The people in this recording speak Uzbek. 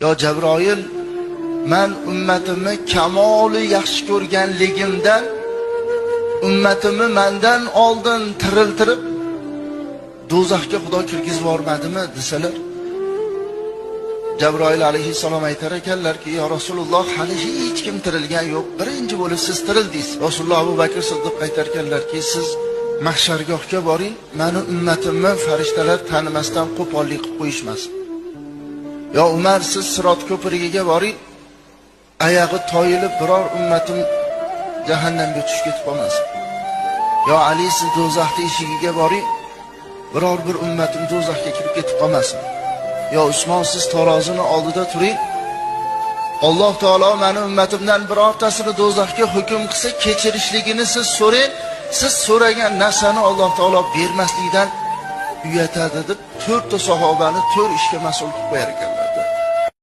yo Jabroil, men ummatimni kamoli yaxshi ko'rganligimdan ummatimni mendan oldin tiriltirib do'zaxga Xudo kirgizib yubormadimi desalar, Jabroil alayhissalom aytar ekanlarki, yo Rasululloh, hali hech kim tirilgan yo'q, birinchi bo'lib siz tirildingiz. Rasululloh Abu Bakr Siddiq aytar ekanlarki, siz mahshargohga boring, meni ummatimni farishtalar tanimasdan qo'pollik qilib qo'yishmasin. Yo Umar, siz Sirot ko'pirigiga boring, oyog'i toyilib biror ummatim jahannamga tushib ketib qolmasin. Yo Ali, siz do'zaxning eshigiga boring, biror bir ummatim do'zaxga kirib ketib qolmasin. Yo Usmon, siz tarozini oldida turing, Alloh taolo meni ummatimdan birortasini do'zaxga hukm qilsa kechirishligini siz so'rang, siz so'ragan narsani Alloh taolo bermaslikdan uyatadi deb 4 ta sahobani 4 ishga mas'ul qilib qo'yar ekanlar.